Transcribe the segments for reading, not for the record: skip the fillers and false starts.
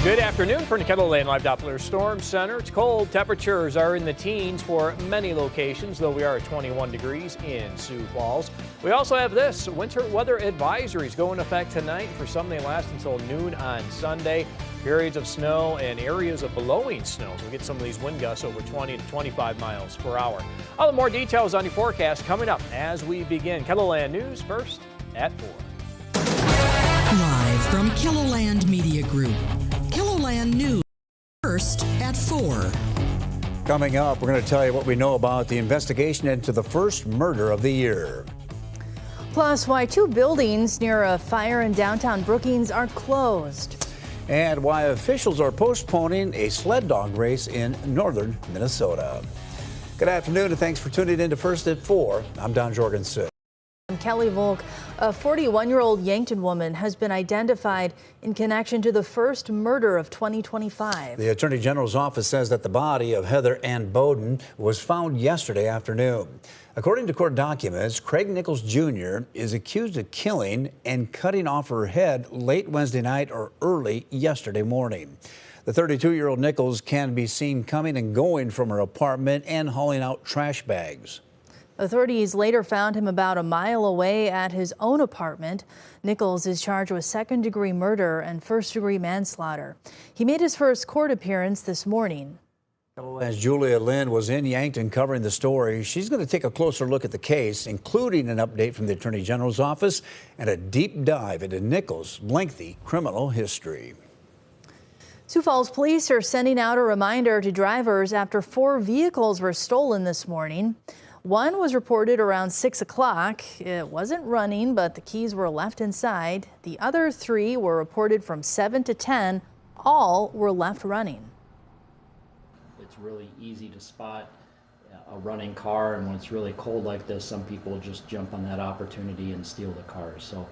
Good afternoon from the KELOLAND Live Doppler Storm Center. It's cold. Temperatures are in the teens for many locations, though we are at 21 degrees in Sioux Falls. We also have this winter weather advisories go into effect tonight. For some, they last until noon on Sunday. Periods of snow and areas of blowing snow. So we get some of these wind gusts over 20 to 25 miles per hour. All the more details on your forecast coming up as we begin. KELOLAND News first at 4. Live from KELOLAND Media Group. KELOLAND News first at 4. Coming up, we're going to tell you what we know about the investigation into the first murder of the year. Plus, why 2 buildings near a fire in downtown Brookings are closed. And why officials are postponing a sled dog race in northern Minnesota. Good afternoon and thanks for tuning in to First at 4. I'm Don Jorgensen. Kelly Volk, a 41-year-old Yankton woman, has been identified in connection to the first murder of 2025. The Attorney General's office says that the body of Heather Ann Bowden was found yesterday afternoon. According to court documents, Craig Nichols Jr. is accused of killing and cutting off her head late Wednesday night or early yesterday morning. The 32-year-old Nichols can be seen coming and going from her apartment and hauling out trash bags. Authorities later found him about a mile away at his own apartment. Nichols is charged with second-degree murder and first-degree manslaughter. He made his first court appearance this morning. As Julia Lynn was in Yankton covering the story, she's going to take a closer look at the case, including an update from the Attorney General's office and a deep dive into Nichols' lengthy criminal history. Sioux Falls police are sending out a reminder to drivers after 4 vehicles were stolen this morning. One was reported around 6 o'clock. It wasn't running, but the keys were left inside. The other 3 were reported from 7 to 10. All were left running. It's really easy to spot a running car, and when it's really cold like this, some people just jump on that opportunity and steal the cars. So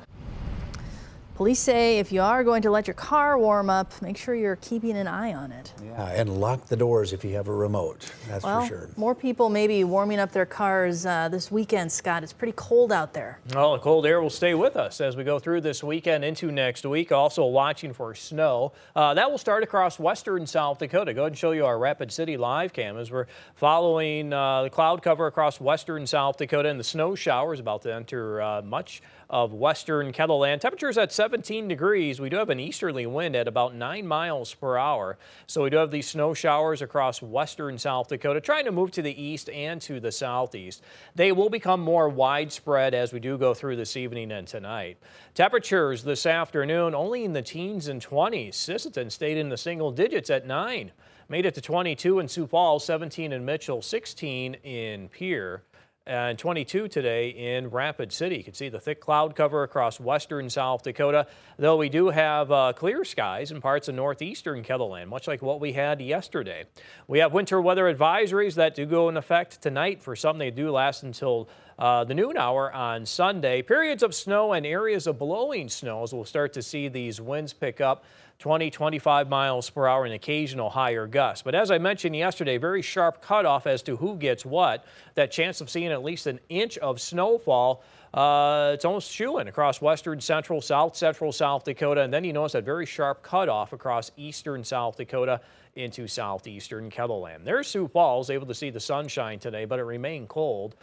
police say if you are going to let your car warm up, make sure you're keeping an eye on it. Yeah, and lock the doors if you have a remote. That's for sure. More people may be warming up their cars this weekend, Scott. It's pretty cold out there. Well, the cold air will stay with us as we go through this weekend into next week. Also watching for snow. That will start across western South Dakota. Go ahead and show you our Rapid City live cam as we're following the cloud cover across western South Dakota, and the snow shower is about to enter much of western KELOLAND. Temperatures at 17 degrees. We do have an easterly wind at about 9 miles per hour. So we do have these snow showers across western South Dakota, trying to move to the east and to the southeast. They will become more widespread as we do go through this evening and tonight. Temperatures this afternoon only in the teens and 20s. Sisseton stayed in the single digits at 9. Made it to 22 in Sioux Falls, 17 in Mitchell, 16 in Pierre, and 22 today in Rapid City. You can see the thick cloud cover across western South Dakota, though we do have clear skies in parts of northeastern KELOLAND, much like what we had yesterday. We have winter weather advisories that do go in effect tonight. For some, they do last until the noon hour on Sunday. Periods of snow and areas of blowing snows. We'll start to see these winds pick up 20, 25 miles per hour and occasional higher gusts. But as I mentioned yesterday, very sharp cutoff as to who gets what. That chance of seeing at least an inch of snowfall, it's almost shooing across western central South Dakota. And then you notice that very sharp cutoff across eastern South Dakota into southeastern KELOLAND. There's Sioux Falls, able to see the sunshine today, but it remained cold.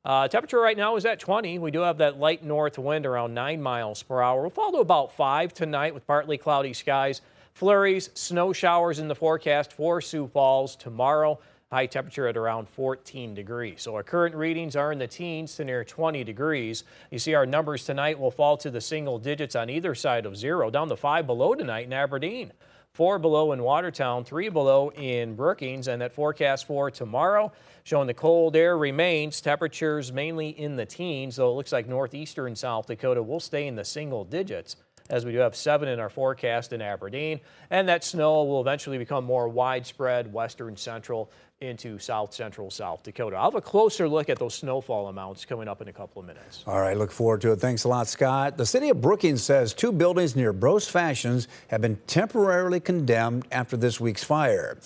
Temperature right now is at 20. We do have that light north wind around 9 miles per hour. We'll fall to about 5 tonight with partly cloudy skies. Flurries, snow showers in the forecast for Sioux Falls tomorrow. High temperature at around 14 degrees. So our current readings are in the teens to near 20 degrees. You see our numbers tonight will fall to the single digits on either side of 0, down to 5 below tonight in Aberdeen. 4 below in Watertown, 3 below in Brookings, and that forecast for tomorrow showing the cold air remains. Temperatures mainly in the teens, though it looks like northeastern South Dakota will stay in the single digits, as we do have 7 in our forecast in Aberdeen, and that snow will eventually become more widespread western central into south central South Dakota. I'll have a closer look at those snowfall amounts coming up in a couple of minutes. All right, look forward to it. Thanks a lot, Scott. The city of Brookings says 2 buildings near Bros Fashions have been temporarily condemned after this week's fire.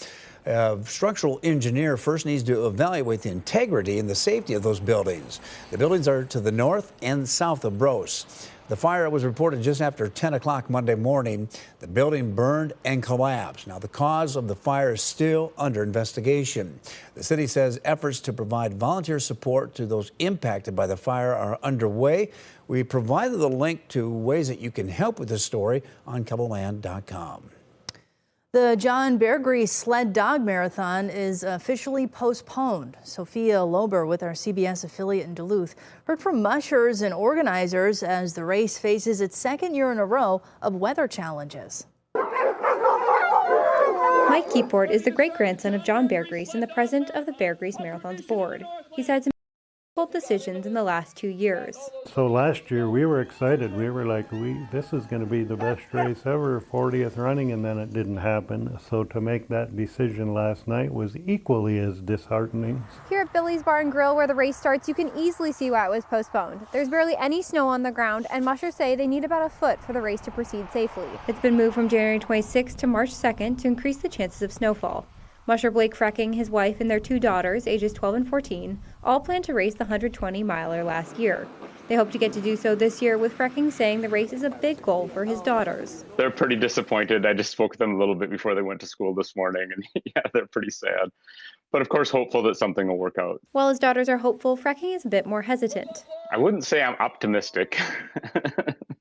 A structural engineer first needs to evaluate the integrity and the safety of those buildings. The buildings are to the north and south of Bros. The fire was reported just after 10 o'clock Monday morning. The building burned and collapsed. Now, the cause of the fire is still under investigation. The city says efforts to provide volunteer support to those impacted by the fire are underway. We provided the link to ways that you can help with this story on KELOLAND.com. The John Bear Grease Sled Dog Marathon is officially postponed. Sophia Lober with our CBS affiliate in Duluth heard from mushers and organizers as the race faces its second year in a row of weather challenges. Mike Keyport is the great-grandson of John Bear Grease and the president of the Bear Grease Marathon's board. He's had some difficult decisions in the last 2 years. So last year we were excited. We were like, this is going to be the best race ever, 40th running, and then it didn't happen. So to make that decision last night was equally as disheartening. Here at Billy's Bar and Grill, where the race starts, you can easily see why it was postponed. There's barely any snow on the ground, and mushers say they need about a foot for the race to proceed safely. It's been moved from January 26th to March 2nd to increase the chances of snowfall. Musher Blake Frecking, his wife, and their 2 daughters, ages 12 and 14, all planned to race the 120-miler last year. They hope to get to do so this year, with Frecking saying the race is a big goal for his daughters. They're pretty disappointed. I just spoke to them a little bit before they went to school this morning, and yeah, they're pretty sad. But of course, hopeful that something will work out. While his daughters are hopeful, Frecking is a bit more hesitant. I wouldn't say I'm optimistic.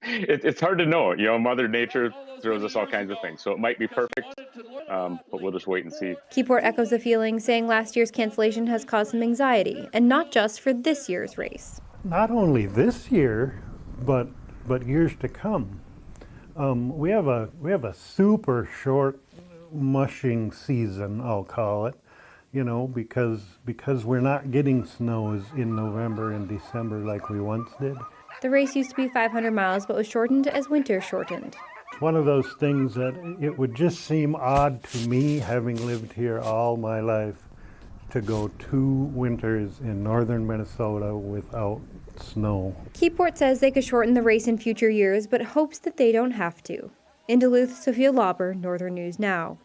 It's hard to know. You know, Mother Nature throws us all kinds of things, so it might be perfect, but we'll just wait and see. Keyport echoes the feeling, saying last year's cancellation has caused some anxiety, and not just for this year's race. Not only this year, but years to come. We have a super short mushing season, I'll call it. You know, because we're not getting snows in November and December like we once did. The race used to be 500 miles, but was shortened as winter shortened. It's one of those things that it would just seem odd to me, having lived here all my life, to go 2 winters in northern Minnesota without snow. Keyport says they could shorten the race in future years, but hopes that they don't have to. In Duluth, Sophia Lauber, Northern News Now.